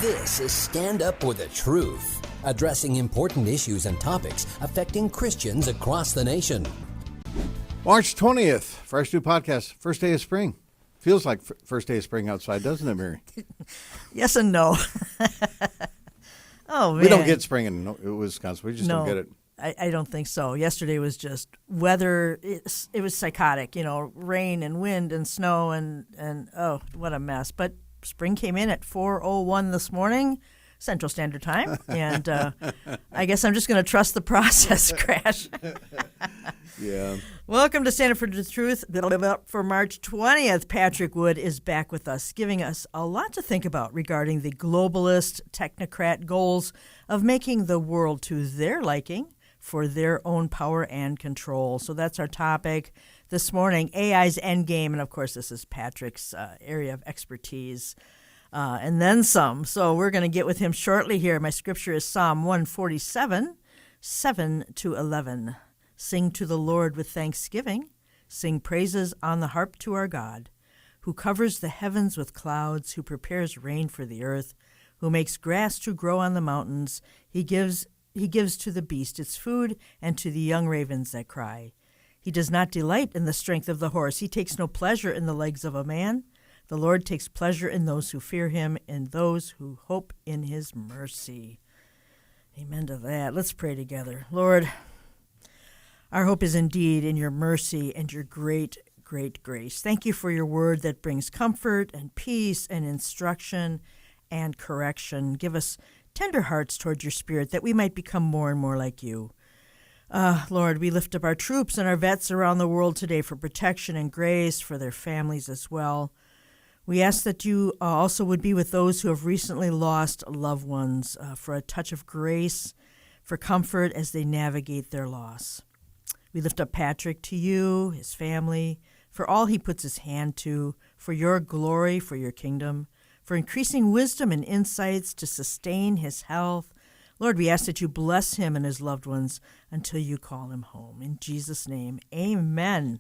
This is Stand Up for the Truth, addressing important issues and topics affecting Christians across the nation. March 20th, fresh new podcast, first day of spring. Feels like first day of spring outside, doesn't it, Mary? Yes and no. Oh, man. We don't get spring in Wisconsin. We just don't get it. I don't think so. Yesterday was just weather. It was psychotic, rain and wind and snow and oh, what a mess. But spring came in at 4:01 this morning, Central Standard Time, and I guess I'm just going to trust the process, Crash. Yeah. Welcome to Stand Up for the Truth for March 20th. Patrick Wood is back with us, giving us a lot to think about regarding the globalist technocrat goals of making the world to their liking for their own power and control. So that's our topic this morning, AI's Endgame. And, of course, this is Patrick's area of expertise and then some. So we're going to get with him shortly here. My scripture is Psalm 147, 7-11. Sing to the Lord with thanksgiving. Sing praises on the harp to our God, who covers the heavens with clouds, who prepares rain for the earth, who makes grass to grow on the mountains. He gives to the beast its food, and to the young ravens that cry. He does not delight in the strength of the horse. He takes no pleasure in the legs of a man. The Lord takes pleasure in those who fear him, in those who hope in his mercy. Amen to that. Let's pray together. Lord, our hope is indeed in your mercy and your great, great grace. Thank you for your word that brings comfort and peace and instruction and correction. Give us tender hearts toward your spirit, that we might become more and more like you. Lord, we lift up our troops and our vets around the world today for protection and grace for their families as well. We ask that you also would be with those who have recently lost loved ones, for a touch of grace, for comfort as they navigate their loss. We lift up Patrick to you, his family, for all he puts his hand to, for your glory, for your kingdom, for increasing wisdom and insights to sustain his health. Lord, we ask that you bless him and his loved ones until you call him home. In Jesus' name, amen.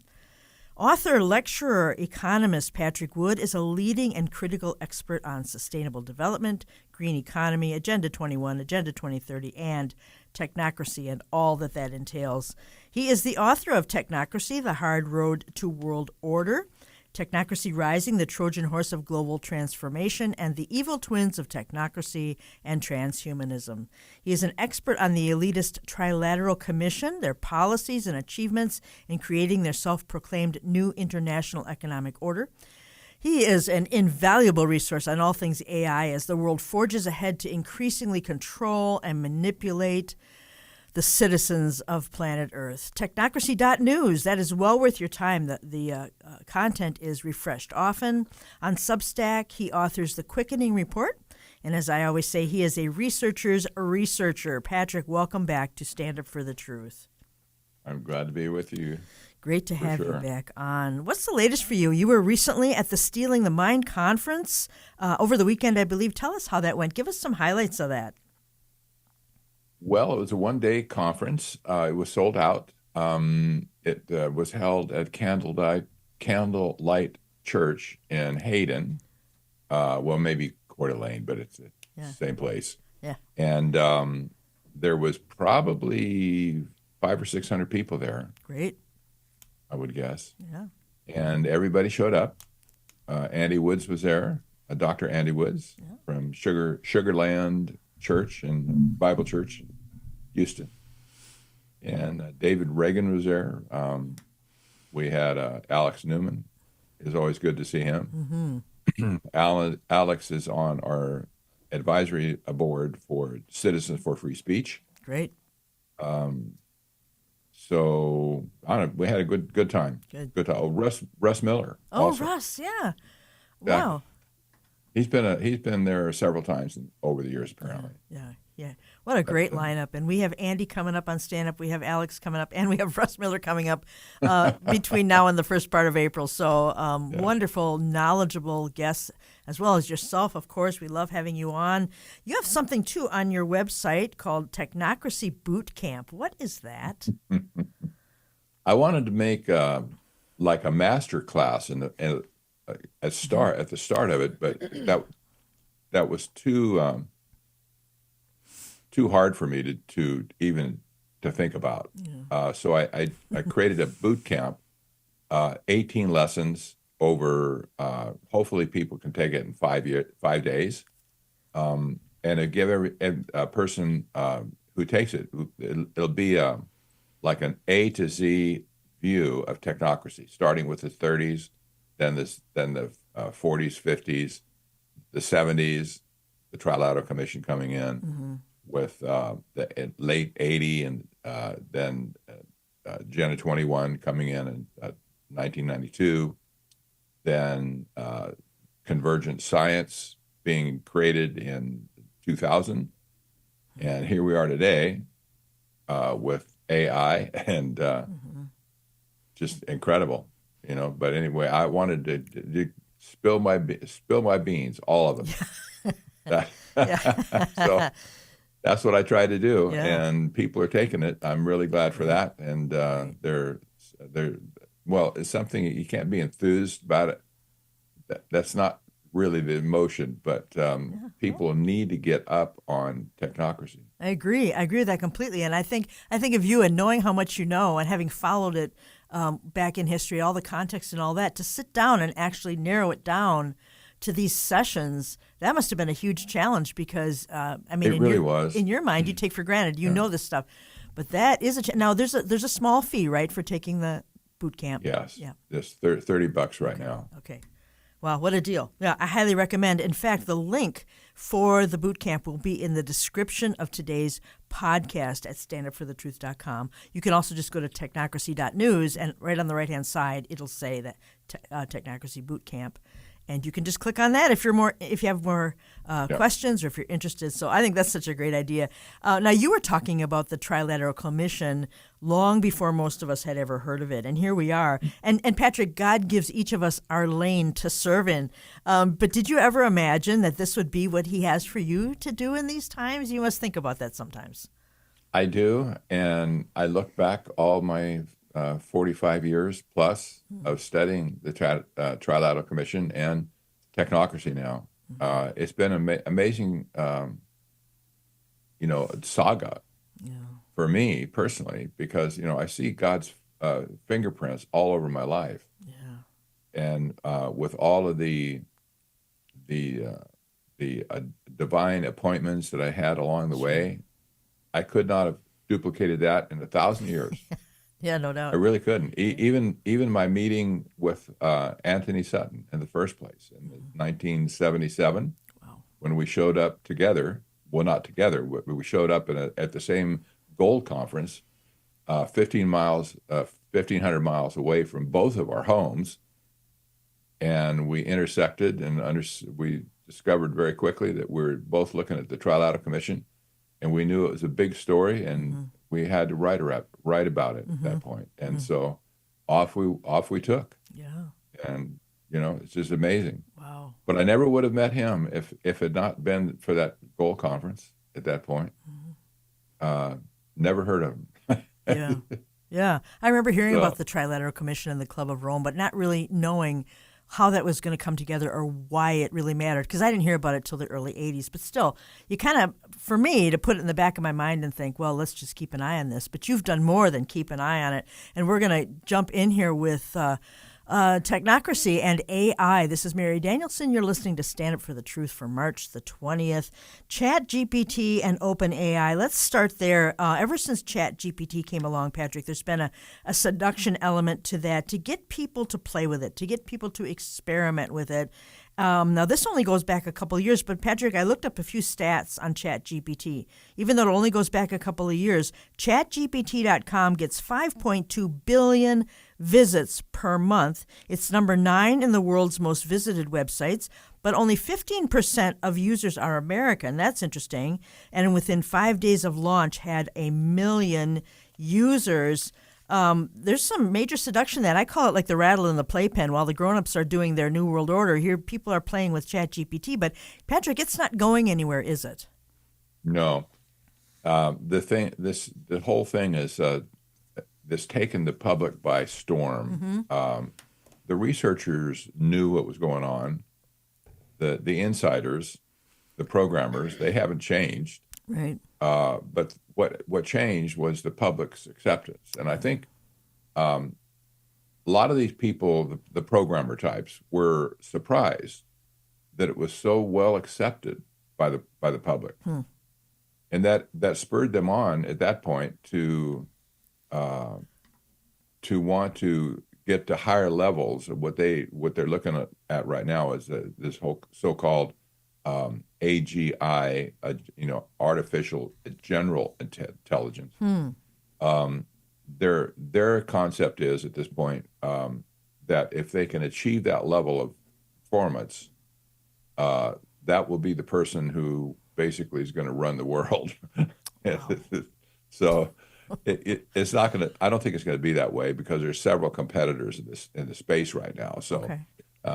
Author, lecturer, economist Patrick Wood is a leading and critical expert on sustainable development, green economy, Agenda 21, Agenda 2030, and technocracy and all that entails. He is the author of Technocracy, The Hard Road to World Order, Technocracy Rising, the Trojan Horse of Global Transformation, and the Evil Twins of Technocracy and Transhumanism. He is an expert on the elitist Trilateral Commission, their policies and achievements in creating their self-proclaimed new international economic order. He is an invaluable resource on all things AI as the world forges ahead to increasingly control and manipulate the citizens of planet Earth. Technocracy.news, that is well worth your time. The content is refreshed often. On Substack, he authors the Quickening Report. And as I always say, he is a researcher's researcher. Patrick, welcome back to Stand Up for the Truth. I'm glad to be with you. Great to have you back on. What's the latest for you? You were recently at the Stealing the Mind conference over the weekend, I believe. Tell us how that went. Give us some highlights of that. Well, it was a one-day conference. It was sold out. It was held at Candlelight Church in Hayden. Well, maybe Coeur d'Alene, but it's the same place. Yeah. And there was probably 500 or 600 people there. Great. I would guess. Yeah. And everybody showed up. Andy Woods was there, Dr. Andy Woods from Sugarland Church and Bible Church in Houston. And David Reagan was there. We had Alex Newman. It's always good to see him. Mm-hmm. Alex is on our advisory board for Citizens for Free Speech. Great. So I don't know, we had a good time. Good time. Oh, Russ Miller. Oh, also. Russ, yeah. Wow. He's been there several times over the years, apparently. Yeah. What a great lineup. And we have Andy coming up on Stand Up. We have Alex coming up. And we have Russ Miller coming up between now and the first part of April. So wonderful, knowledgeable guests, as well as yourself, of course. We love having you on. You have something, too, on your website called Technocracy Boot Camp. What is that? I wanted to make like a master class at the start of it, but that was too hard for me to even to think about. So I created a boot camp, 18 lessons over. Hopefully, people can take it in 5 days, and it give every a person who takes it. It'll be like an A to Z view of technocracy, starting with the 30s, then the 40s, 50s, the 70s, the Trilateral Commission coming in with the late 80 and then Agenda 21 coming in 1992, then convergent science being created in 2000, and here we are today with AI and just incredible, But anyway, I wanted to spill my beans, all of them. So that's what I try to do, and people are taking it. I'm really glad for that, and they're well. It's something you can't be enthused about it. That's not really the emotion, but people need to get up on technocracy. I agree with that completely, and I think of you and knowing how much you know and having followed it back in history, all the context and all that, to sit down and actually narrow it down to these sessions, that must have been a huge challenge because it really was. In your mind, you take for granted you know this stuff, but that is now there's a small fee, right, for taking the boot camp. Yes. Yeah. Just $30 right now. Okay. Wow, what a deal. Yeah, I highly recommend. In fact, the link for the boot camp will be in the description of today's podcast at standupforthetruth.com. You can also just go to technocracy.news, and right on the right-hand side, it'll say that Technocracy Boot Camp. And you can just click on that if you have more questions or if you're interested. So I think that's such a great idea. Now, you were talking about the Trilateral Commission long before most of us had ever heard of it, and here we are. And Patrick, God gives each of us our lane to serve in. But did you ever imagine that this would be what He has for you to do in these times? You must think about that sometimes. I do, and I look back all my 45 years plus of studying the Trilateral Commission and technocracy now. It's been an amazing, saga for me personally, because, I see God's fingerprints all over my life. And with all of the divine appointments that I had along the way, I could not have duplicated that in 1,000 years. Yeah, no doubt. I really couldn't. Even my meeting with Anthony Sutton in the first place in 1977, when we showed up together. Well, not together. We showed up at the same gold conference, 1,500 miles away from both of our homes, and we intersected, and we discovered very quickly that we were both looking at the Trilateral Commission, and we knew it was a big story, and we had to write about it at that point. And so off we took. Yeah. And it's just amazing. Wow. But I never would have met him if it had not been for that gold conference at that point. Never heard of him. Yeah. Yeah. I remember hearing about the Trilateral Commission and the Club of Rome, but not really knowing how that was going to come together or why it really mattered, because I didn't hear about it till the early 80s. But still, you kind of, for me, to put it in the back of my mind and think, well, let's just keep an eye on this. But you've done more than keep an eye on it. And we're going to jump in here with Technocracy and AI. This is Mary Danielson. You're listening to Stand Up for the Truth for March the 20th. ChatGPT and OpenAI. Let's start there. Ever since ChatGPT came along, Patrick, there's been a seduction element to that, to get people to play with it, to get people to experiment with it. Now, this only goes back a couple of years, but Patrick, I looked up a few stats on ChatGPT. Even though it only goes back a couple of years, ChatGPT.com gets 5.2 billion visits per month. It's number 9 in the world's most visited websites, but only 15% of users are American. That's interesting. And within 5 days of launch, had 1 million users. There's some major seduction that I call it like the rattle in the playpen. While the grown-ups are doing their New World Order, here people are playing with ChatGPT. But Patrick, it's not going anywhere, is it? No. The whole thing is this taken the public by storm. The researchers knew what was going on. The insiders the programmers. They haven't changed. Right. But what changed was the public's acceptance. And I think a lot of these people, the programmer types, were surprised that it was so well accepted by the public, and that spurred them on at that point to want to get to higher levels of what they're looking at right now is this whole so-called AGI, artificial general intelligence. Their concept is at this point that if they can achieve that level of performance, that will be the person who basically is going to run the world. Wow. So it's not going to. I don't think it's going to be that way because there's several competitors in the space right now. So Okay.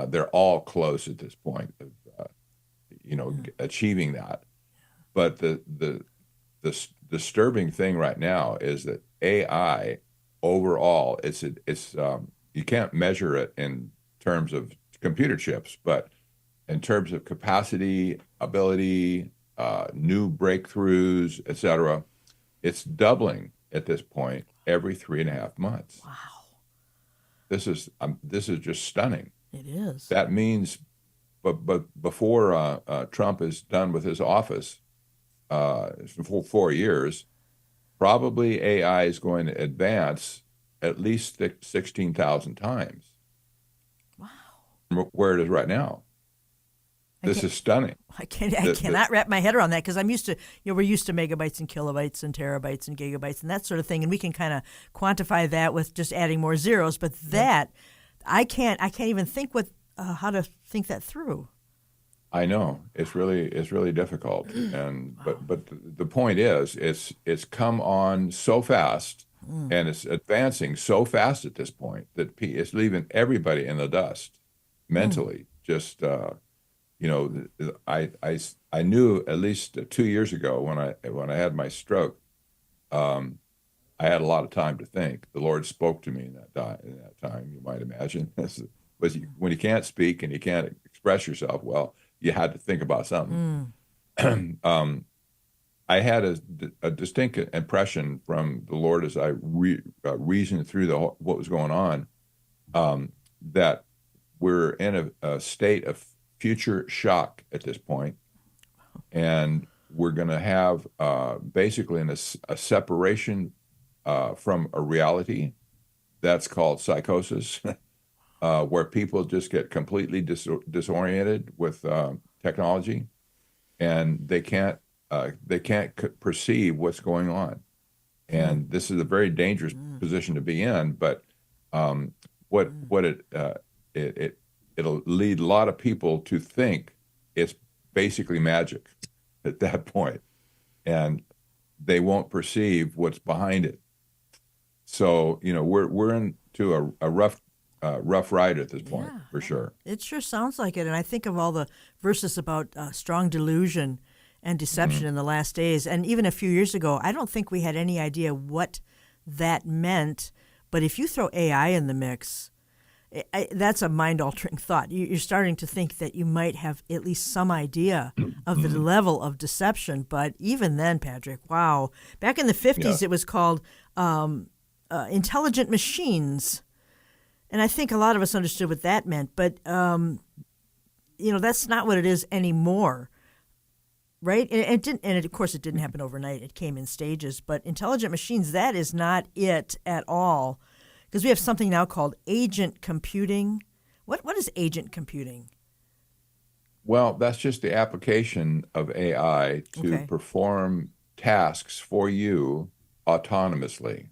they're all close at this point of achieving that. But the disturbing thing right now is that AI overall, it's you can't measure it in terms of computer chips, but in terms of capacity, ability, new breakthroughs, et cetera, it's doubling at this point every 3.5 months. Wow. This is just stunning. It is. That means, but before Trump is done with his office, for 4 years, probably AI is going to advance at least 16,000 times. Wow. From where it is right now. This is stunning. I cannot wrap my head around that because I'm used to, we're used to megabytes and kilobytes and terabytes and gigabytes and that sort of thing, and we can kind of quantify that with just adding more zeros. But that, I can't even think how to think that through. I know it's really difficult, and but the point is, it's come on so fast, and it's advancing so fast at this point that it's leaving everybody in the dust mentally. Just I knew at least 2 years ago when I had my stroke, I had a lot of time to think. The Lord spoke to me in that time. You might imagine, when you can't speak and you can't express yourself well, you had to think about something. I had a distinct impression from the Lord as I reasoned through what was going on, that we're in a state of future shock at this point, and we're going to have basically a separation from a reality that's called psychosis, where people just get completely disoriented with technology, and they can't perceive what's going on, and this is a very dangerous position to be in. But it'll lead a lot of people to think it's basically magic at that point, and they won't perceive what's behind it. So we're into a rough ride at this point, for sure. It sure sounds like it, and I think of all the verses about strong delusion and deception in the last days, and even a few years ago, I don't think we had any idea what that meant. But if you throw AI in the mix, that's a mind-altering thought. You're starting to think that you might have at least some idea of the level of deception. But even then, Patrick, wow. Back in the 50s, it was called intelligent machines. And I think a lot of us understood what that meant. But, that's not what it is anymore, right? And of course, it didn't happen overnight. It came in stages. But intelligent machines, that is not it at all. Because we have something now called agent computing. What is agent computing? Well, that's just the application of AI to perform tasks for you autonomously.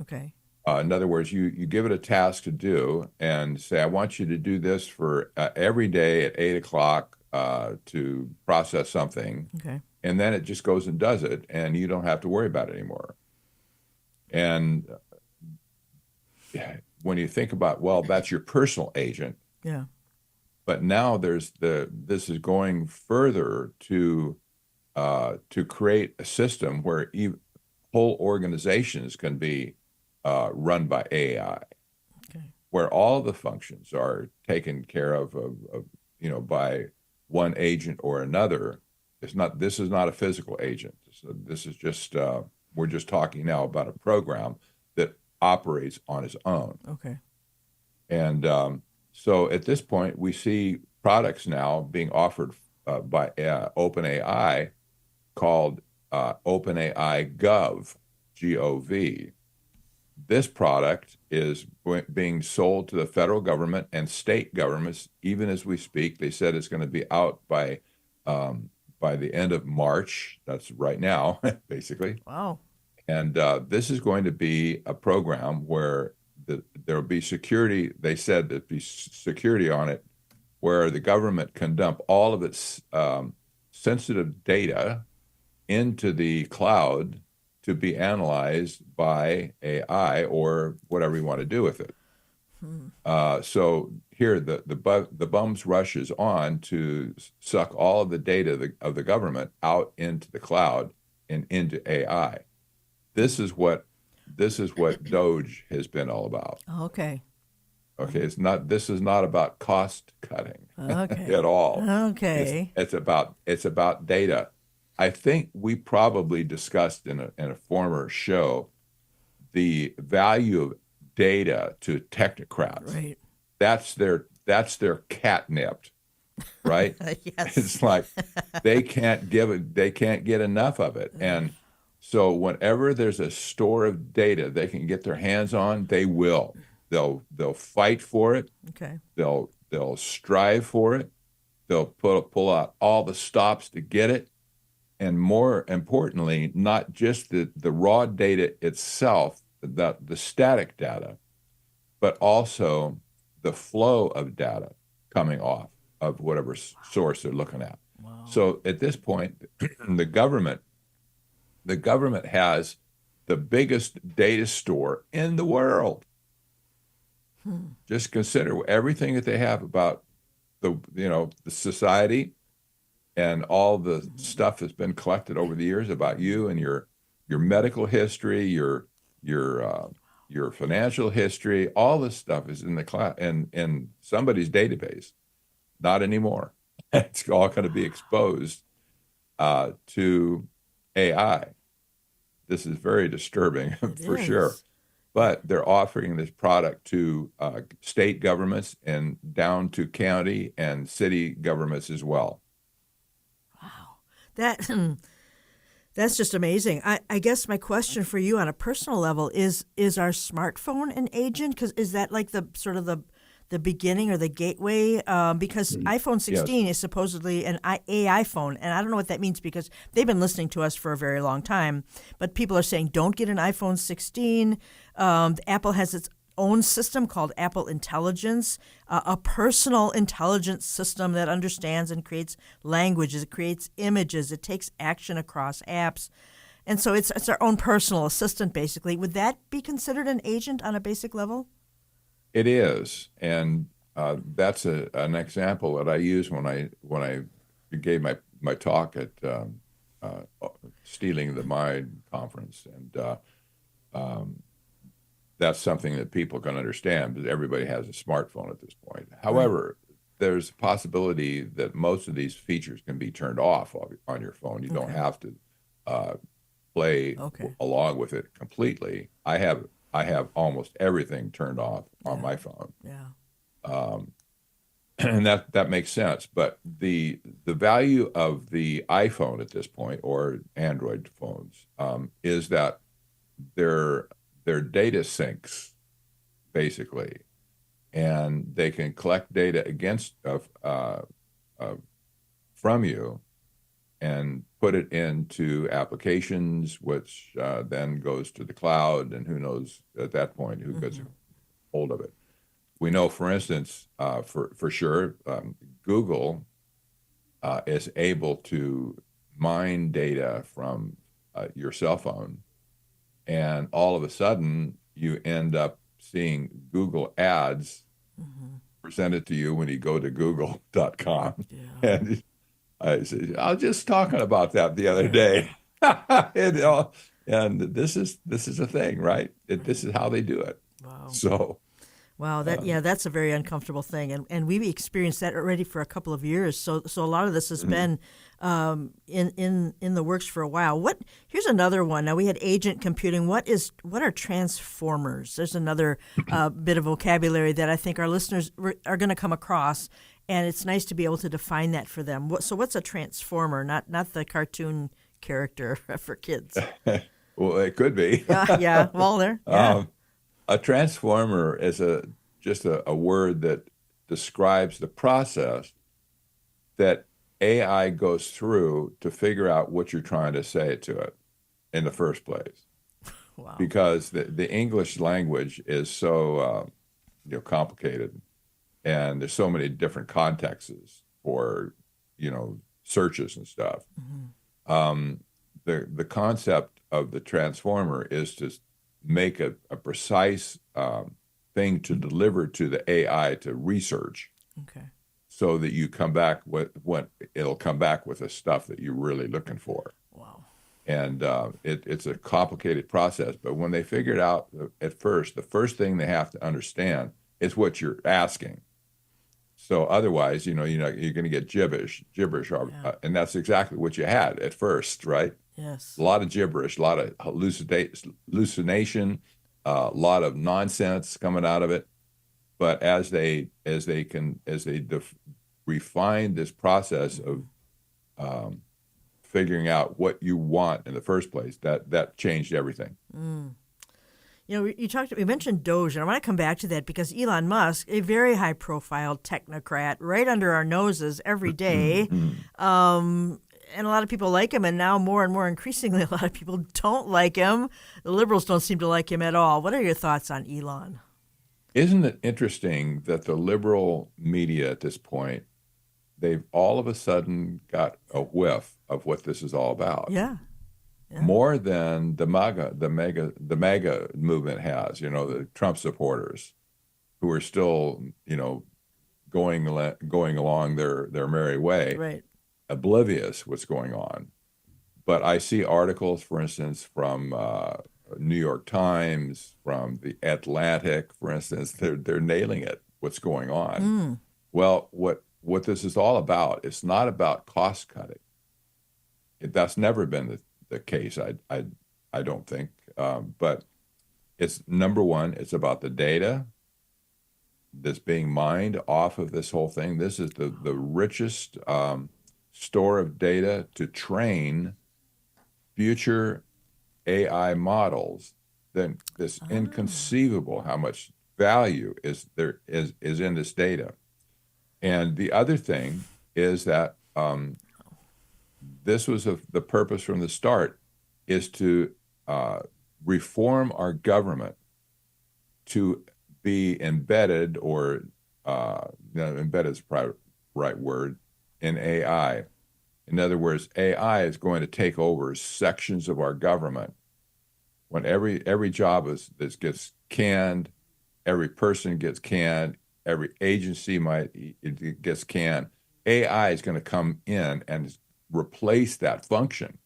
Okay. In other words, you give it a task to do and say, I want you to do this for every day at 8 o'clock to process something. Okay. And then it just goes and does it, and you don't have to worry about it anymore. And when you think about, well, that's your personal agent. Yeah. But now this is going further to create a system where whole organizations can be run by AI, where all the functions are taken care of by one agent or another, It's not. This is not a physical agent. So this is just. We're just talking now about a program that operates on its own. Okay. And so at this point, we see products now being offered by OpenAI called OpenAI Gov, G-O-V. This product is being sold to the federal government and state governments, even as we speak. They said it's going to be out by the end of March. That's right now, basically. Wow. And this is going to be a program where there will be security. They said there'd be security on it, where the government can dump all of its sensitive data into the cloud to be analyzed by AI or whatever you want to do with it. So here, the bums rushes on to suck all of the data of the government out into the cloud and into AI. This is what Doge has been all about. Okay. Okay, it's not. This is not about cost cutting Okay. at all. Okay. It's about data. I think we probably discussed in a former show the value of data to technocrats. Right. That's their catnip, right? Yes. It's like they can't get enough of it. And so whenever there's a store of data they can get their hands on, they will. They'll fight for it. Okay. They'll strive for it. They'll pull out all the stops to get it. And more importantly, not just the raw data itself, the static data, but also the flow of data coming off of whatever source they're looking at. Wow. So at this point, the government has the biggest data store in the world. Just consider everything that they have about the society and all the stuff that's been collected over the years about you and your medical history, your financial history. All this stuff is in the cloud and in somebody's database. Not anymore. It's all going to be exposed to AI. This is very disturbing for sure. But they're offering this product to state governments and down to county and city governments as well. Wow. That's just amazing. I guess my question for you on a personal level is our smartphone an agent? Because is that like the sort of the beginning or the gateway? Because iPhone 16 is supposedly an AI phone, and I don't know what that means because they've been listening to us for a very long time. But people are saying don't get an iPhone 16. Apple has its own system called Apple Intelligence, a personal intelligence system that understands and creates languages, it creates images, it takes action across apps. And so it's our own personal assistant, basically. Would that be considered an agent on a basic level? It is, and that's an example that I use when I gave my talk at Stealing the Mind conference, and that's something that people can understand because everybody has a smartphone at this point. However, there's a possibility that most of these features can be turned off on your phone. You don't have to play along with it completely. I have almost everything turned off on my phone. Yeah. And that makes sense. But the value of the iPhone at this point, or Android phones, is that they're data syncs, basically, and they can collect data from you and put it into applications, which then goes to the cloud, and who knows at that point who gets hold of it. We know, for instance, for sure, Google is able to mine data from your cell phone, and all of a sudden you end up seeing Google ads presented to you when you go to google.com. Yeah. And I was just talking about that the other day. And this is a thing, right? This is how they do it. Wow. So Wow, that's a very uncomfortable thing, and we've experienced that already for a couple of years. So a lot of this has been in the works for a while. Here's another one. Now we had agent computing. What are transformers? There's another bit of vocabulary that I think our listeners are going to come across, and it's nice to be able to define that for them. So what's a transformer? Not the cartoon character for kids. Well, it could be. Yeah. Well, there. Yeah. A transformer is just a word that describes the process that AI goes through to figure out what you're trying to say to it in the first place. Wow. Because the English language is so complicated, and there's so many different contexts for searches and stuff. The concept of the transformer is to make a precise thing to deliver to the AI to research, Okay. so that you come back with it'll come back with the stuff that you're really looking for. Wow. And it's a complicated process, but when they figure it out at first, the first thing they have to understand is what you're asking. So otherwise, you're going to get gibberish, and that's exactly what you had at first, right? Yes. A lot of gibberish, a lot of hallucination, a lot of nonsense coming out of it. But as they refine this process of figuring out what you want in the first place, that changed everything. We mentioned Doge, and I want to come back to that because Elon Musk, a very high-profile technocrat, right under our noses every day, and a lot of people like him, and now more and more increasingly, a lot of people don't like him. The liberals don't seem to like him at all. What are your thoughts on Elon? Isn't it interesting that the liberal media at this point, they've all of a sudden got a whiff of what this is all about? Yeah. More than the MAGA movement has, the Trump supporters who are still, going along their merry way, Right. oblivious what's going on. But I see articles, for instance, from New York Times, from the Atlantic, for instance, they're nailing it, what's going on. Well, what this is all about, it's not about cost cutting. That's never been the case, I don't think. But it's number one, it's about the data that's being mined off of this whole thing. This is the richest store of data to train future AI models. Then this inconceivable how much value is in this data. And the other thing is that this was the purpose from the start, is to reform our government to be embedded, or embedded is the right word, in AI. In other words, AI is going to take over sections of our government. When every job gets canned, every person gets canned, every agency gets canned, AI is going to come in and replace that function.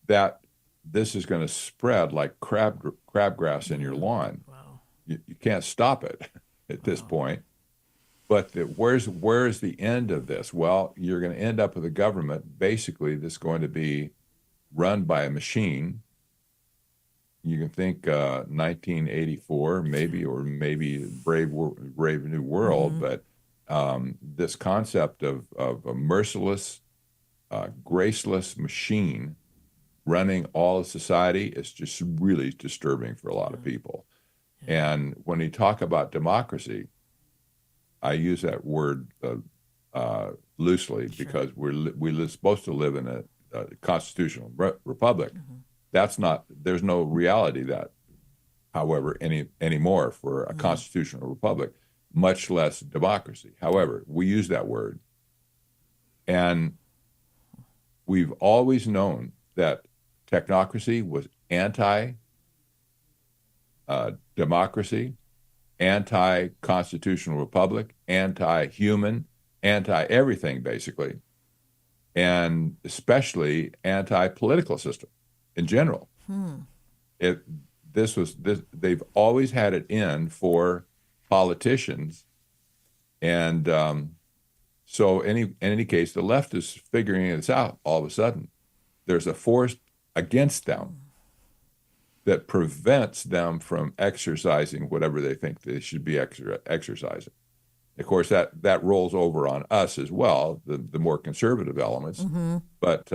That this is going to spread like crabgrass in your lawn. Wow. You can't stop it at this point. But where's the end of this? Well, you're going to end up with a government basically that's going to be run by a machine. You can think 1984, maybe, or maybe Brave New World, but this concept of a merciless, graceless machine running all of society is just really disturbing for a lot of people. And when you talk about democracy, I use that word loosely because we're supposed to live in a constitutional republic. There's no reality that, however, anymore for a constitutional republic, much less democracy. However, we use that word. And we've always known that technocracy was anti-democracy, anti-constitutional republic, anti-human, anti-everything, basically, and especially anti-political system in general. they've always had it in for politicians, and so in any case, the left is figuring this out. All of a sudden, there's a force against them that prevents them from exercising whatever they think they should be exercising. Of course, that rolls over on us as well, the more conservative elements. But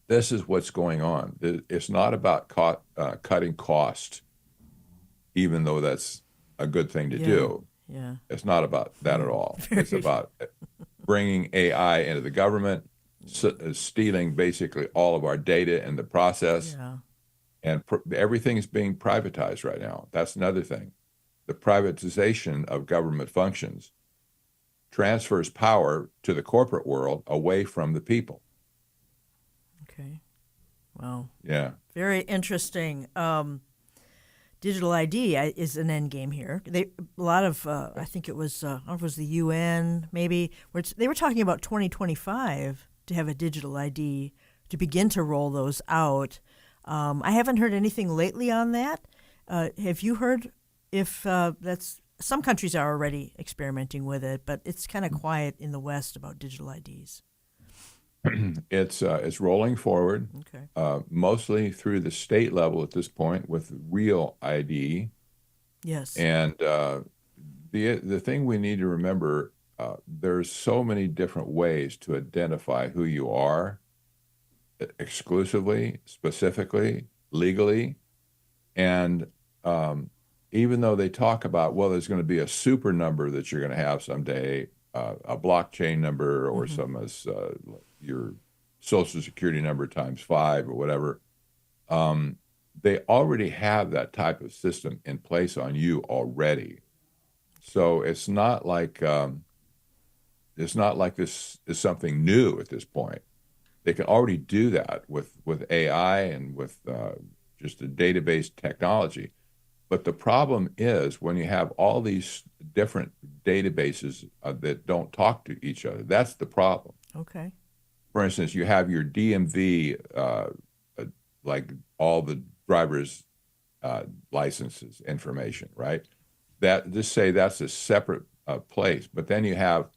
this is what's going on. It's not about cutting cost, even though that's a good thing to do. Yeah. It's not about that at all. It's about bringing AI into the government, stealing basically all of our data in the process. Yeah. And everything is being privatized right now. That's another thing. The privatization of government functions transfers power to the corporate world away from the people. Okay. Wow. Yeah. Very interesting. Digital ID is an end game here. A lot of, I think it was, I don't know if it was the UN maybe, they were talking about 2025 to have a digital ID to begin to roll those out. I haven't heard anything lately on that. Have you heard if that's, some countries are already experimenting with it, but it's kind of quiet in the West about digital IDs. It's rolling forward, Okay. mostly through the state level at this point with real ID. Yes. And the thing we need to remember, there's so many different ways to identify who you are, exclusively, specifically, legally, and even though they talk about, well, there's going to be a super number that you're going to have someday, a blockchain number or some as your social security number times 5 or whatever. They already have that type of system in place on you already. So it's not like this is something new at this point. They can already do that with AI and with just the database technology. But the problem is when you have all these different databases that don't talk to each other, that's the problem. Okay. For instance, you have your DMV, like all the driver's licenses information, right? Just say that's a separate place. But then you have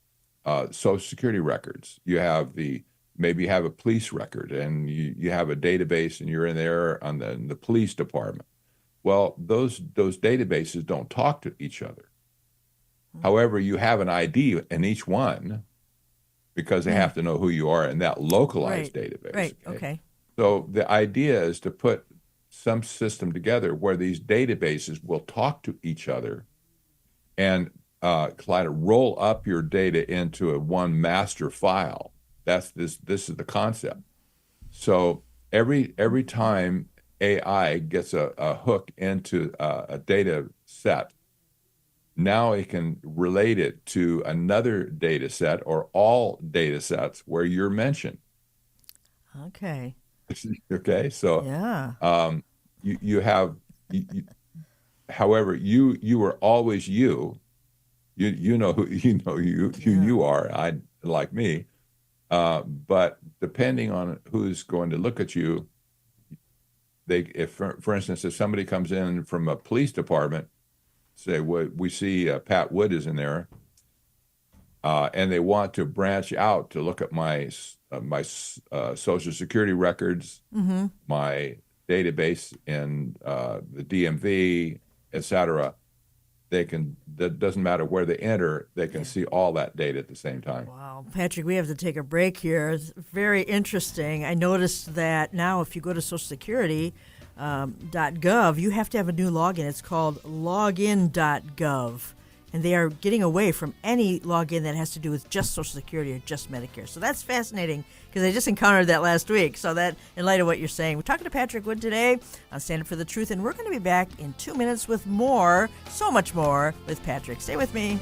Social Security records. You have maybe you have a police record, and you have a database, and you're in there on the police department. Well, those databases don't talk to each other. However, you have an ID in each one because they have to know who you are in that localized database. Right, okay. So the idea is to put some system together where these databases will talk to each other and try to roll up your data into a one master file. This is the concept. So every time AI gets a hook into a data set, now it can relate it to another data set or all data sets where you're mentioned. Okay. Okay, so yeah. you have, however, you were always you. You know who you are. I like me, but depending on who's going to look at you, for instance, if somebody comes in from a police department, say we see Pat Wood is in there, and they want to branch out to look at my Social Security records, my database in the DMV, etc. That doesn't matter where they enter, they can see all that data at the same time. Wow. Patrick, we have to take a break here. It's very interesting. I noticed that now if you go to Social Security .gov, you have to have a new login. It's called login.gov. And they are getting away from any login that has to do with just Social Security or just Medicare. So that's fascinating because I just encountered that last week. So that, in light of what you're saying, we're talking to Patrick Wood today on Stand Up for the Truth, and we're going to be back in 2 minutes with more, so much more, with Patrick. Stay with me.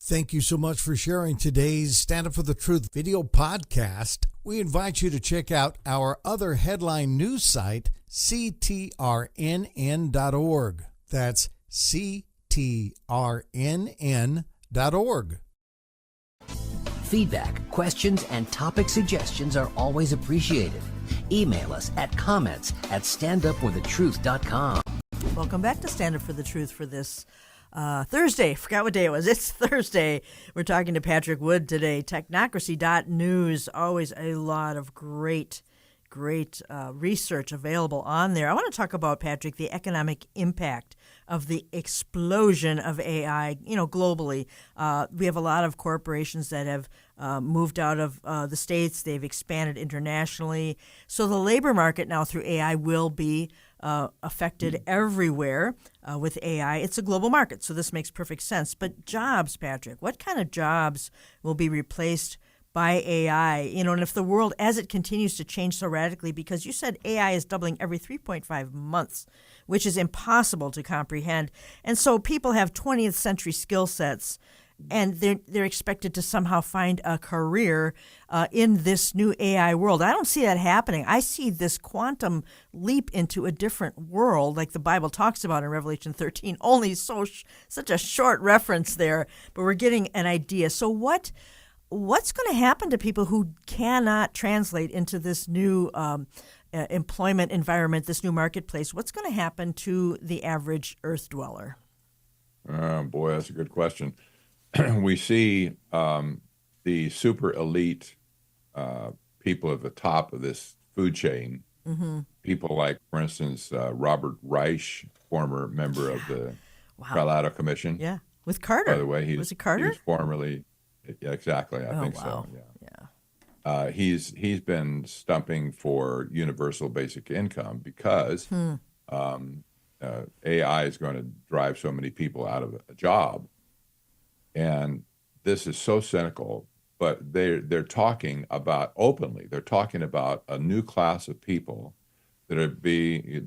Thank you so much for sharing today's Stand Up for the Truth video podcast. We invite you to check out our other headline news site, ctrnn.org. That's ctrnn.org. Feedback, questions, and topic suggestions are always appreciated. Email us at comments@standupforthetruth.com. Welcome back to Stand Up for the Truth for this Thursday. Forgot what day it was. It's Thursday. We're talking to Patrick Wood today. Technocracy.news. Always a lot of great research available on there. I want to talk about, Patrick, the economic impact of the explosion of AI, globally. We have a lot of corporations that have moved out of the States. They've expanded internationally. So the labor market now through AI will be affected everywhere with AI. It's a global market, so this makes perfect sense. But jobs, Patrick, what kind of jobs will be replaced by AI? And if the world, as it continues to change so radically, because you said AI is doubling every 3.5 months, which is impossible to comprehend. And so people have 20th century skill sets, and they're expected to somehow find a career in this new AI world. I don't see that happening. I see this quantum leap into a different world, like the Bible talks about in Revelation 13. Only such a short reference there, but we're getting an idea. So what's going to happen to people who cannot translate into this new employment environment, this new marketplace? What's going to happen to the average Earth dweller? Oh, boy, that's a good question. We see the super elite people at the top of this food chain, people like, for instance, Robert Reich, former member of the Trilateral Commission. Yeah, with Carter. By the way, was it Carter? He was formerly, yeah, exactly, I think wow. so. Yeah. He's been stumping for universal basic income because AI is going to drive so many people out of a job. And this is so cynical, but they're talking about openly. They're talking about a new class of people that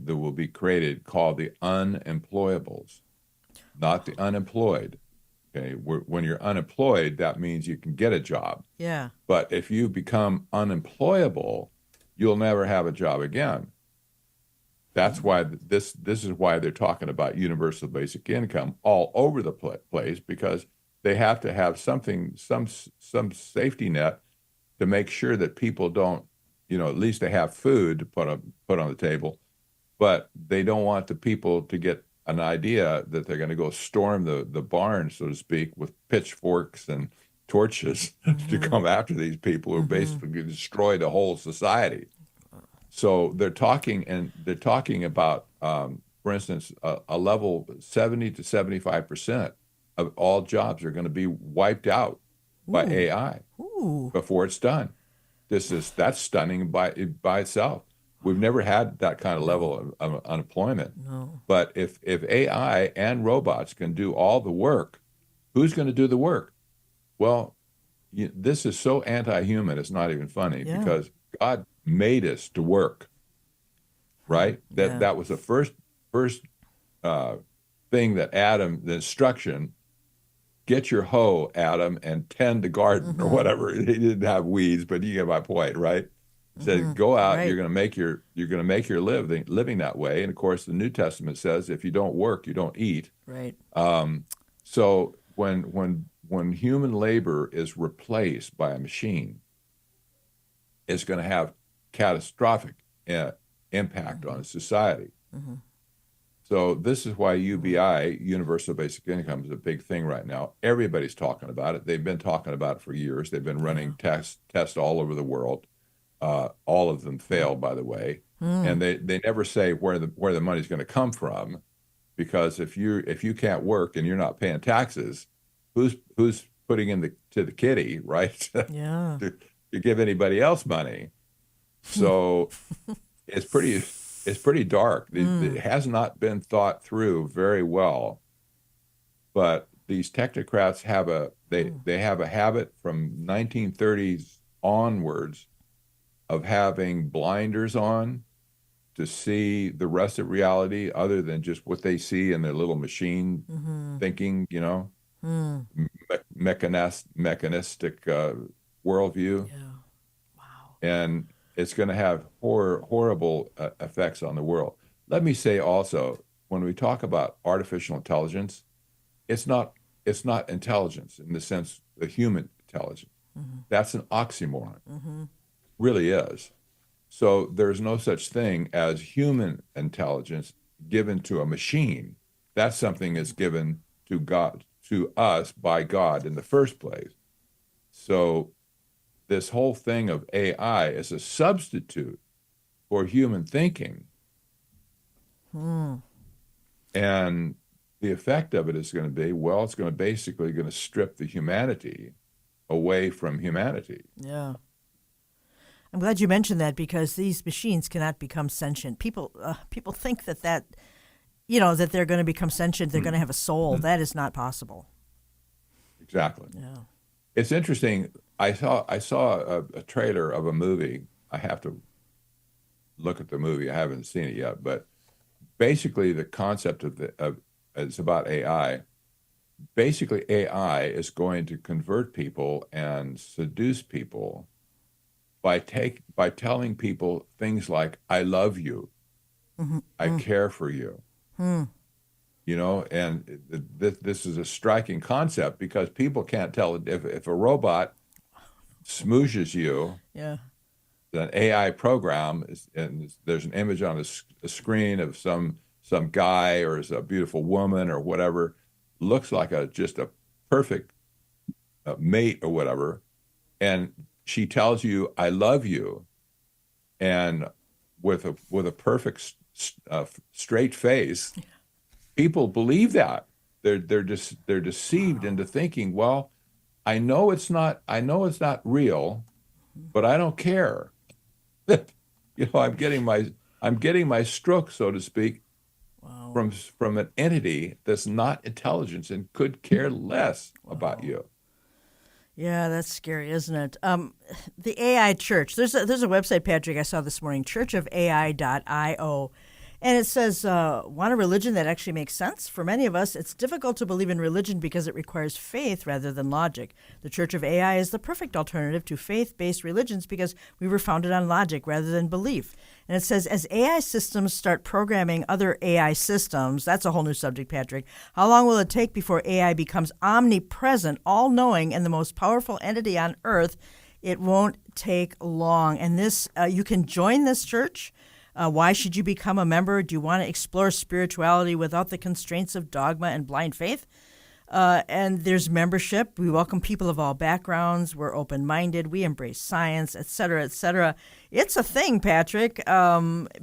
will be created called the unemployables, not the unemployed. Okay, when you're unemployed, that means you can get a job. Yeah. But if you become unemployable, you'll never have a job again. That's why this is why they're talking about universal basic income all over the place, because they have to have some safety net to make sure that people don't, at least they have food to put on the table, but they don't want the people to get an idea that they're going to go storm the barn, so to speak, with pitchforks and torches to come after these people who basically destroy the whole society. So they're talking about, for instance, a level 70 to 75% of all jobs are going to be wiped out by AI before it's done. That's stunning by itself. We've never had that kind of level of unemployment. No. But if AI and robots can do all the work, who's going to do the work? Well, this is so anti-human, it's not even funny, because God made us to work, right? That was the first thing that Adam, the instruction, get your hoe, Adam, and tend the garden or whatever. He didn't have weeds, but you get my point, right? Said, go out. Right. You're going to make your living that way. And of course, the New Testament says, if you don't work, you don't eat. Right. So when human labor is replaced by a machine, it's going to have catastrophic impact on society. So this is why UBI, Universal Basic Income, is a big thing right now. Everybody's talking about it. They've been talking about it for years. They've been running tests all over the world. All of them fail, by the way, and they never say where the money's going to come from, because if you can't work and you're not paying taxes, who's putting in to the kitty, right? Yeah. to give anybody else money. So it's pretty dark. It has not been thought through very well. But these technocrats have they have a habit from 1930s onwards of having blinders on to see the rest of reality other than just what they see in their little machine thinking, mechanistic worldview. Yeah. Wow. And it's going to have horrible effects on the world. Let me say also, when we talk about artificial intelligence, it's not intelligence in the sense of human intelligence. That's an oxymoron. Really is. So there's no such thing as human intelligence given to a machine. That's something that's given to God, to us by God in the first place. So this whole thing of AI is a substitute for human thinking. And the effect of it is going to be, well, it's going to basically going to strip the humanity away from humanity. Yeah. I'm glad you mentioned that because these machines cannot become sentient. People think that that they're going to become sentient, they're going to have a soul. That is not possible. Exactly. Yeah. It's interesting. I saw a trailer of a movie. I have to look at the movie. I haven't seen it yet, but basically the concept of it's about AI. Basically, AI is going to convert people and seduce people by telling people things like "I love you," "I care for you." And this is a striking concept because people can't tell if a robot smooshes you. Yeah. An AI program and there's an image on a screen of some guy or a beautiful woman or whatever, looks like just a perfect mate or whatever, and she tells you "I love you," and with a perfect straight face, people believe that. They're deceived into thinking, well, I know it's not real, but I don't care. I'm getting my stroke, so to speak, from an entity that's not intelligence and could care less about you. Yeah, that's scary, isn't it? The AI Church. There's a website, Patrick, I saw this morning, churchofai.io. And it says, want a religion that actually makes sense? For many of us, it's difficult to believe in religion because it requires faith rather than logic. The Church of AI is the perfect alternative to faith-based religions because we were founded on logic rather than belief. And it says, as AI systems start programming other AI systems, that's a whole new subject, Patrick, how long will it take before AI becomes omnipresent, all-knowing, and the most powerful entity on earth? It won't take long. And this, you can join this church. Why should you become a member? Do you want to explore spirituality without the constraints of dogma and blind faith? And there's membership. We welcome people of all backgrounds. We're open-minded. We embrace science, et cetera, et cetera. It's a thing, Patrick,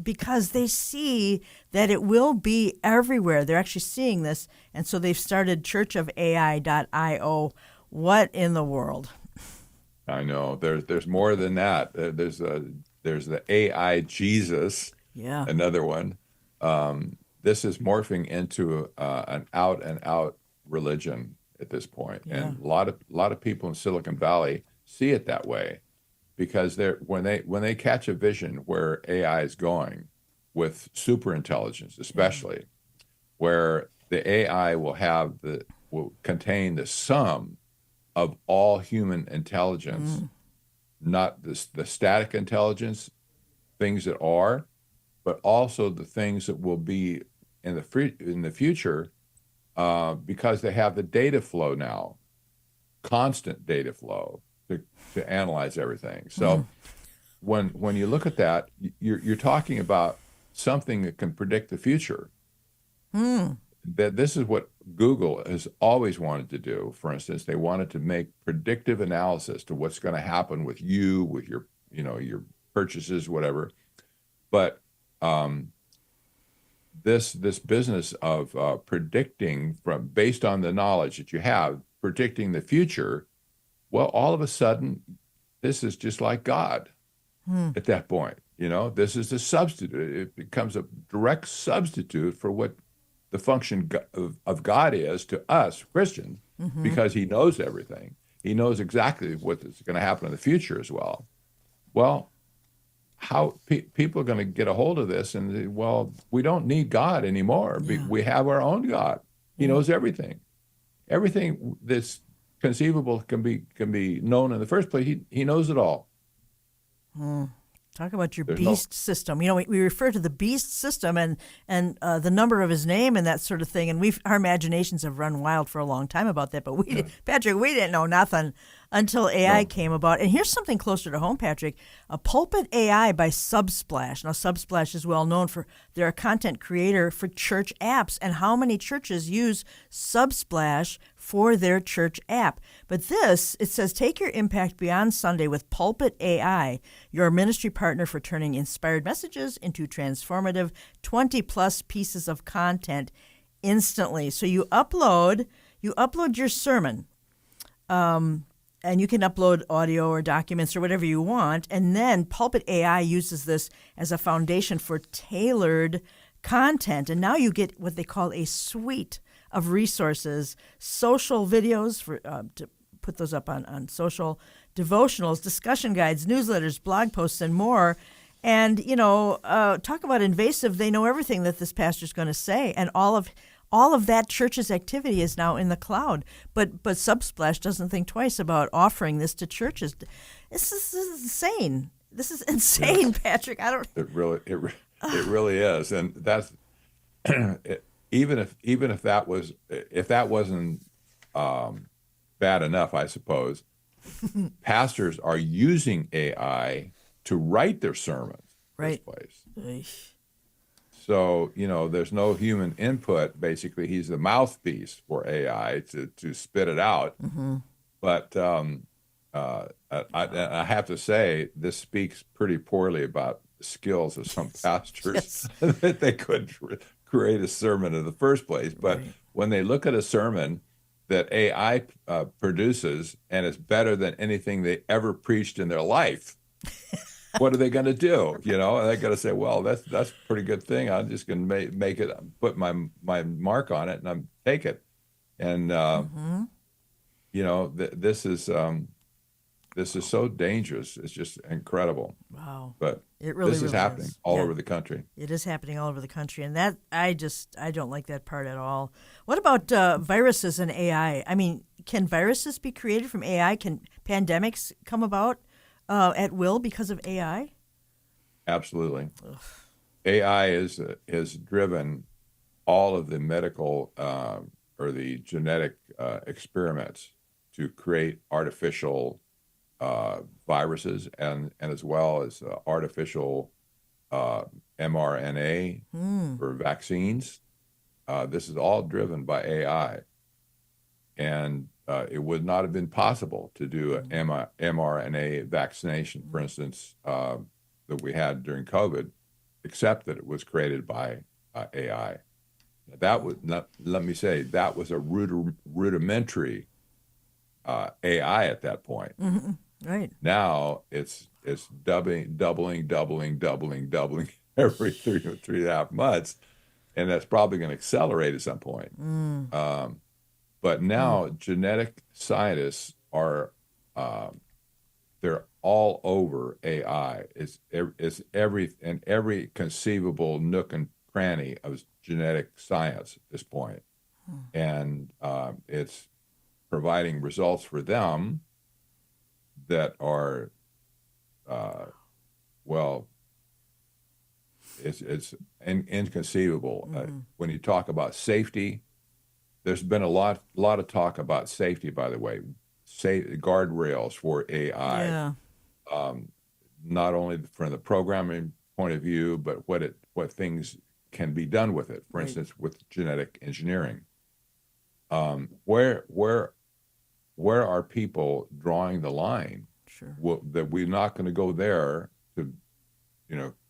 because they see that it will be everywhere. They're actually seeing this, and so they've started churchofai.io. What in the world? I know. There's more than that. There's the AI Jesus, another one. This is morphing into an out-and-out religion at this point. And a lot of people in Silicon Valley see it that way because when they catch a vision where AI is going with super intelligence, especially where the AI will contain the sum of all human intelligence, not the static intelligence, things that are, but also the things that will be in the future, because they have the data flow now, constant data flow to analyze everything. So when you look at that, you're talking about something that can predict the future. That this is what Google has always wanted to do. For instance, they wanted to make predictive analysis to what's going to happen with you, with your purchases, whatever. But this business of predicting based on the knowledge that you have, predicting the future, well, all of a sudden, this is just like God at that point. This is a substitute. It becomes a direct substitute for what the function of God is to us Christians, because he knows everything. He knows exactly what is going to happen in the future as well. Well, how people are going to get a hold of this and, we don't need God anymore. We have our own God. He knows everything. Everything that's conceivable can be known in the first place. He knows it all. Talk about your beast system. We refer to the beast system and the number of his name and that sort of thing. And our imaginations have run wild for a long time about that. But Patrick, we didn't know nothing until AI No. came about. And here's something closer to home, Patrick. A Pulpit AI by Subsplash. Now, Subsplash is well known for they're a content creator for church apps. And how many churches use Subsplash for their church app? But this, it says, take your impact beyond Sunday with Pulpit AI, your ministry partner for turning inspired messages into transformative 20-plus pieces of content instantly. So you upload your sermon. And you can upload audio or documents or whatever you want. And then Pulpit AI uses this as a foundation for tailored content. And now you get what they call a suite of resources, social videos for to put those up on social, devotionals, discussion guides, newsletters, blog posts, and more. And, talk about invasive. They know everything that this pastor's going to say. And all of that church's activity is now in the cloud. But Subsplash doesn't think twice about offering this to churches. This is insane. This is insane, yes. Patrick. It really is, and that's even if that wasn't bad enough, I suppose. Pastors are using AI to write their sermons. Right. In this place. So, there's no human input. Basically, he's the mouthpiece for AI to spit it out. Mm-hmm. But I have to say, this speaks pretty poorly about the skills of some pastors that they couldn't create a sermon in the first place. But when they look at a sermon that AI produces and is better than anything they ever preached in their life, what are they going to do? They're going to say, "Well, that's a pretty good thing. I'm just going to make it, put my mark on it, and I'm take it." And this is so dangerous. It's just incredible. Wow! But it really is happening all over the country. It is happening all over the country, and that I don't like that part at all. What about viruses and AI? I mean, can viruses be created from AI? Can pandemics come about at will because of AI? Absolutely. Ugh. AI is driven all of the medical or the genetic experiments to create artificial viruses and as well as artificial mRNA for vaccines. This is all driven by AI. And it would not have been possible to do an mRNA vaccination, for instance, that we had during COVID, except that it was created by AI. That was not, let me say, that was a rudimentary AI at that point. Mm-hmm. Right. Now it's doubling every three and a half months, and that's probably going to accelerate at some point. But now genetic scientists are they're all over AI. It's every conceivable nook and cranny of genetic science at this point. And it's providing results for them that are it's inconceivable. When you talk about safety, there's been a lot of talk about safety, by the way, guardrails for AI. Yeah. Not only from the programming point of view, but what things can be done with it. For instance, with genetic engineering. Where are people drawing the line? Sure. That we're not going to go there to,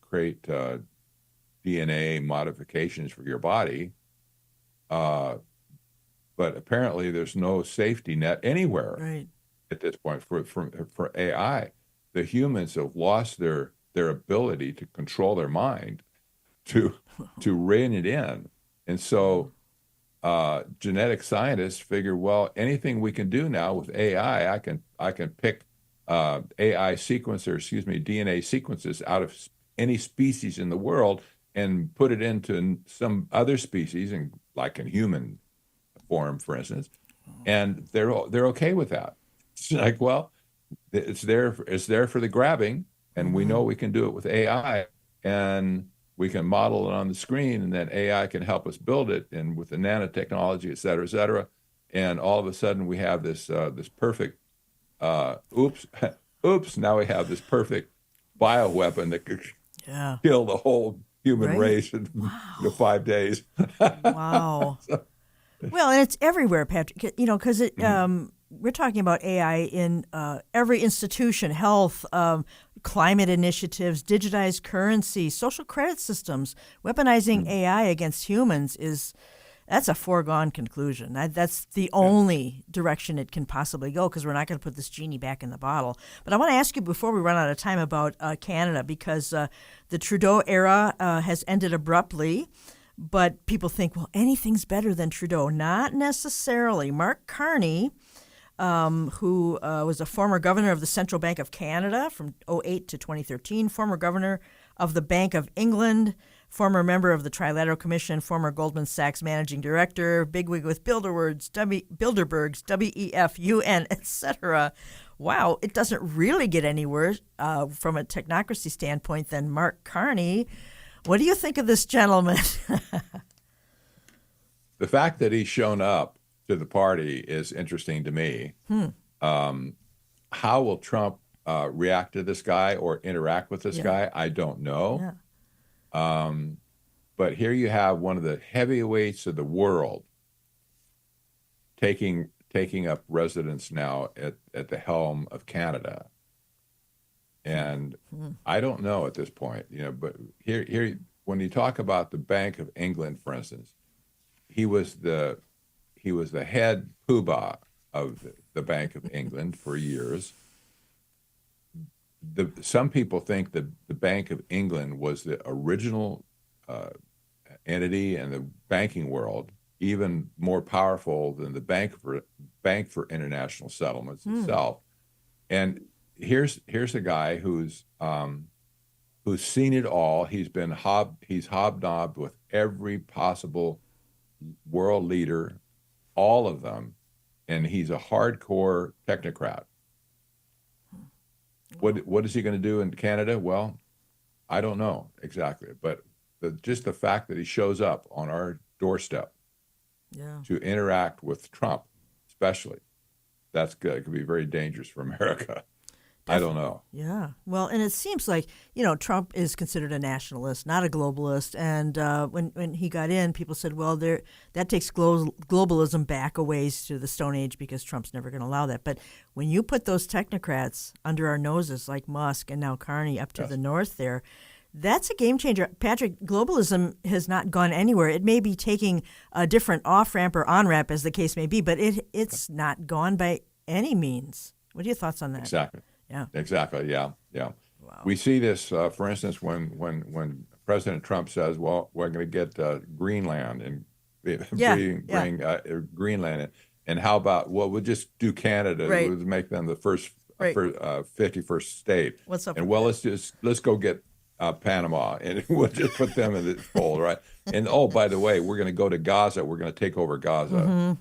create DNA modifications for your body. But apparently there's no safety net anywhere at this point for AI. The humans have lost their ability to control their mind, to rein it in. And so genetic scientists figure, well, anything we can do now with AI, I can pick DNA sequences out of any species in the world and put it into some other species, and like in human form, for instance, and they're okay with that. It's like, well, it's there for the grabbing, and we know we can do it with AI, and we can model it on the screen, and then AI can help us build it, and with the nanotechnology, et cetera, and all of a sudden we have this perfect oops, oops, now we have this perfect bioweapon that could Yeah. kill the whole human Right. race in Wow. 5 days. Wow. Well, and it's everywhere, Patrick. Because we're talking about AI in every institution, health, climate initiatives, digitized currency, social credit systems. Weaponizing AI against humans that's a foregone conclusion. That's the only direction it can possibly go because we're not going to put this genie back in the bottle. But I want to ask you before we run out of time about Canada because the Trudeau era has ended abruptly. But people think, well, anything's better than Trudeau. Not necessarily. Mark Carney, who was a former governor of the Central Bank of Canada from '08 to 2013, former governor of the Bank of England, former member of the Trilateral Commission, former Goldman Sachs managing director, bigwig with Bilderbergs, WEF, UN, etc. Wow, it doesn't really get any worse from a technocracy standpoint than Mark Carney. What do you think of this gentleman? The fact that he's shown up to the party is interesting to me. How will Trump react to this guy or interact with this guy? I don't know. Yeah. But here you have one of the heavyweights of the world taking up residence now at the helm of Canada. And I don't know at this point, but here when you talk about the Bank of England, for instance, he was the head poobah of the Bank of England for years. Some people think that the Bank of England was the original entity in the banking world, even more powerful than the Bank for International Settlements itself. And here's a guy who's seen it all. He's hobnobbed with every possible world leader, all of them, and he's a hardcore technocrat. What is he going to do in Canada? Well, I don't know exactly, but just the fact that he shows up on our doorstep to interact with Trump, especially, that's good. It could be very dangerous for America. I don't know. Yeah. Well, and it seems like, Trump is considered a nationalist, not a globalist. And when he got in, people said, well, that takes globalism back a ways to the Stone Age because Trump's never going to allow that. But when you put those technocrats under our noses like Musk and now Carney up to the north there, that's a game changer. Patrick, globalism has not gone anywhere. It may be taking a different off-ramp or on-ramp as the case may be, but it's not gone by any means. What are your thoughts on that? Exactly. Yeah. Exactly. Yeah. Yeah. Wow. We see this, for instance, when President Trump says, "Well, we're going to get Greenland and bring Greenland in," and how about we'll just do Canada, Right. we'll make them the first Right. 51st state. What's up? And with that? let's go get Panama, and we'll just put them in the fold, right? And by the way, we're going to go to Gaza. We're going to take over Gaza. Mm-hmm.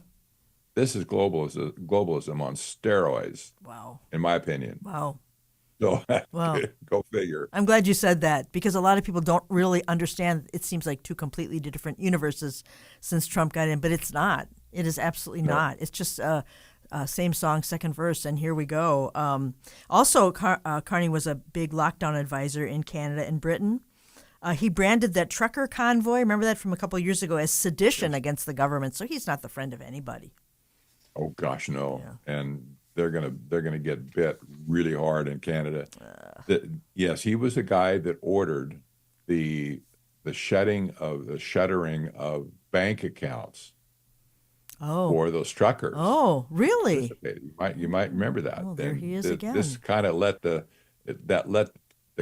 This is globalism on steroids. Wow. In my opinion. Wow. So Wow. go figure. I'm glad you said that because a lot of people don't really understand. It seems like two completely different universes since Trump got in, but it's not. It is absolutely not. It's just same song, second verse, and here we go. Also, Carney was a big lockdown advisor in Canada and Britain. He branded that trucker convoy, remember that from a couple of years ago, as sedition against the government. So he's not the friend of anybody. Oh gosh, no. Yeah. And they're gonna get bit really hard in Canada. Yes, he was the guy that ordered the shuttering of bank accounts for those truckers. Oh, really? You might remember that. Oh, there he is again. This kind of let the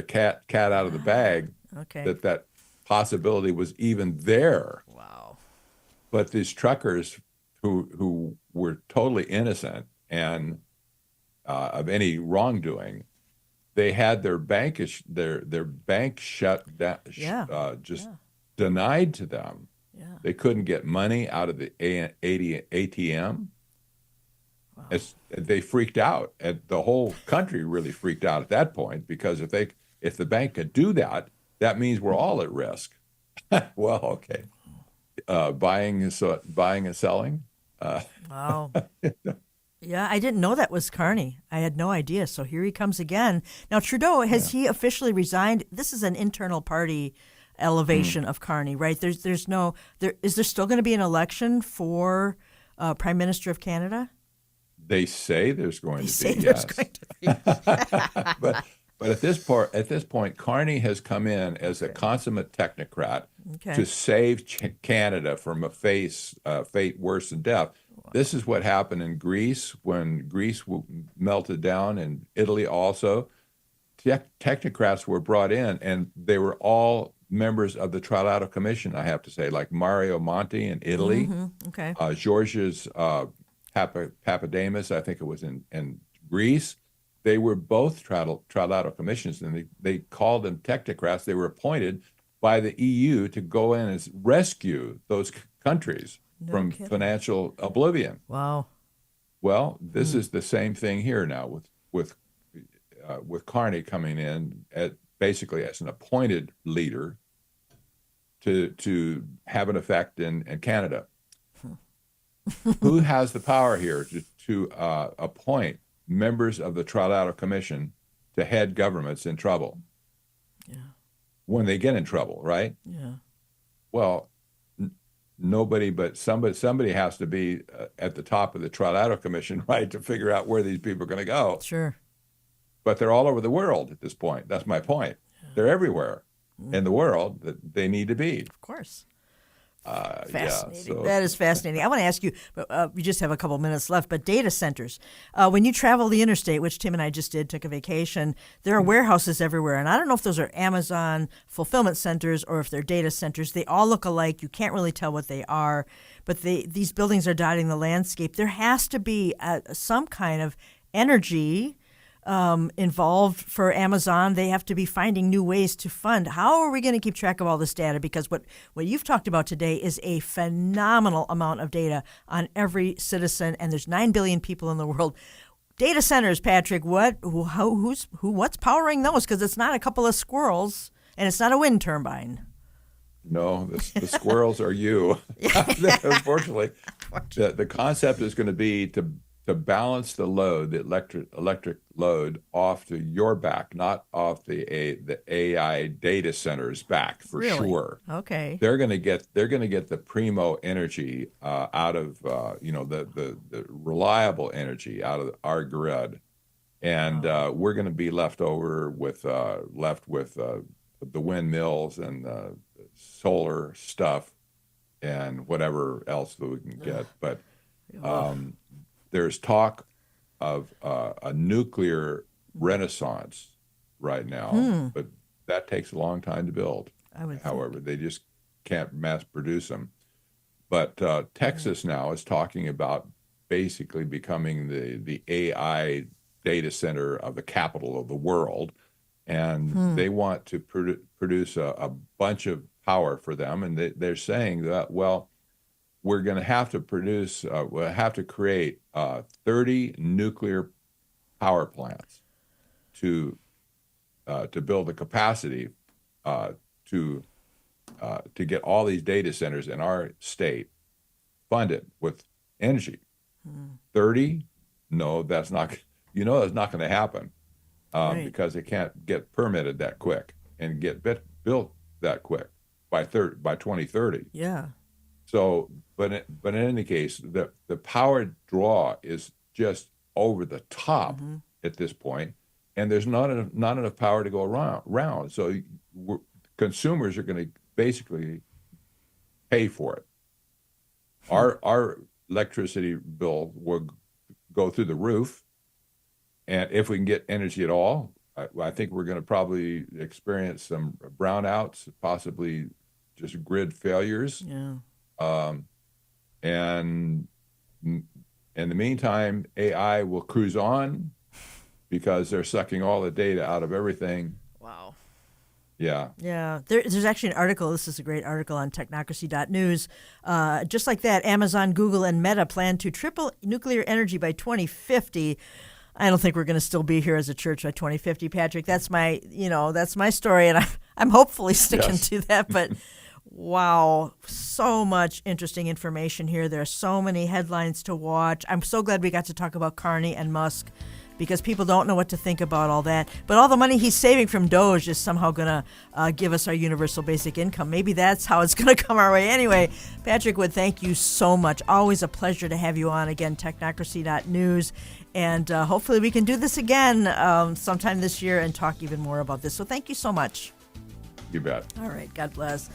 cat out of the bag. Okay. That possibility was even there. Wow. But these truckers who were totally innocent and of any wrongdoing, they had their bank shut down, denied to them. Yeah. They couldn't get money out of the ATM. Wow. They freaked out, and the whole country really freaked out at that point because if the bank could do that, that means we're all at risk. Well, okay. Buying and selling. Wow. Yeah, I didn't know that was Carney. I had no idea. So here he comes again. Now, Trudeau, has he officially resigned? This is an internal party elevation of Carney, right? Is there still going to be an election for Prime Minister of Canada? They say there's going They to say be, there's yes. going to be. But at this point, Carney has come in as a consummate technocrat Okay. to save Canada from a fate worse than death. This is what happened in Greece when Greece melted down, and Italy also. Technocrats were brought in, and they were all members of the Trilateral Commission, I have to say, like Mario Monti in Italy, Okay. George's Papademos, I think it was in Greece. They were both trilateral commissions, and they called them technocrats. They were appointed by the EU to go in and rescue those countries from kidding. financial oblivion. Wow. Well, this is the same thing here now with Carney coming in basically as an appointed leader to have an effect in Canada. Who has the power here to appoint members of the Trilateral Commission to head governments in trouble? Yeah. When they get in trouble, right? Yeah. Well, nobody but somebody has to be at the top of the Trilateral Commission, right, to figure out where these people are going to go. Sure. But they're all over the world at this point. That's my point. They're everywhere in the world that they need to be. Of course. Fascinating. Yeah, that is fascinating. I want to ask you, we just have a couple minutes left, but data centers. When you travel the interstate, which Tim and I just did, took a vacation, there are warehouses everywhere. And I don't know if those are Amazon fulfillment centers or if they're data centers. They all look alike. You can't really tell what they are. But these buildings are dotting the landscape. There has to be some kind of energy involved for Amazon. They have to be finding new ways to fund. How are we going to keep track of all this data? Because what you've talked about today is a phenomenal amount of data on every citizen, and there's 9 billion people in the world. Data centers, Patrick, what's powering those? Because it's not a couple of squirrels, and it's not a wind turbine. No, the squirrels are you. Unfortunately, the concept is going to be to balance the load, the electric load, off to your back, not off the AI data center's back, for Really? sure. Okay. They're going to get the primo energy out of the reliable energy out of our grid, and we're going to be left with the windmills and the solar stuff and whatever else that we can get. But there's talk of a nuclear renaissance right now, but that takes a long time to build. However, they just can't mass produce them. But Texas now is talking about basically becoming the AI data center of the capital of the world, and they want to produce a bunch of power for them, and they're saying that, well, we're going to have to create 30 nuclear power plants to build the capacity to get all these data centers in our state funded with energy. 30? No, that's not. That's not going to happen because it can't get permitted that quick and get built that quick by 2030. Yeah. So, but in any case, the power draw is just over the top at this point, and there's not enough power to go around. So consumers are going to basically pay for it. Our electricity bill will go through the roof, and if we can get energy at all, I think we're going to probably experience some brownouts, possibly just grid failures. Yeah. And in the meantime, AI will cruise on because they're sucking all the data out of everything. Wow. Yeah. Yeah. There's actually an article. This is a great article on technocracy.news. Just like that, Amazon, Google, and Meta plan to triple nuclear energy by 2050. I don't think we're going to still be here as a church by 2050, Patrick. That's my story, and I'm hopefully sticking to that. But Wow, so much interesting information here. There are so many headlines to watch. I'm so glad we got to talk about Carney and Musk, because people don't know what to think about all that. But all the money he's saving from Doge is somehow going to give us our universal basic income. Maybe that's how it's going to come our way. Anyway, Patrick Wood, thank you so much. Always a pleasure to have you on again, technocracy.news. And hopefully we can do this again sometime this year and talk even more about this. So thank you so much. You bet. All right, God bless.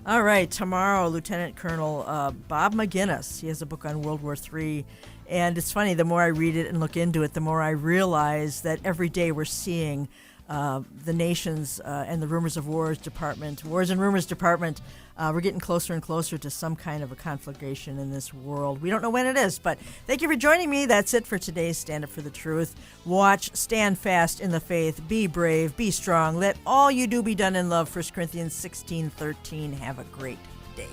All right, tomorrow, Lieutenant Colonel Bob McGinnis. He has a book on World War III. And it's funny, the more I read it and look into it, the more I realize that every day we're seeing the nations and the Rumors and Rumors Department, we're getting closer and closer to some kind of a conflagration in this world. We don't know when it is, but thank you for joining me. That's it for today's Stand Up for the Truth. Watch, stand fast in the faith, be brave, be strong. Let all you do be done in love, 1 Corinthians 16:13. Have a great day.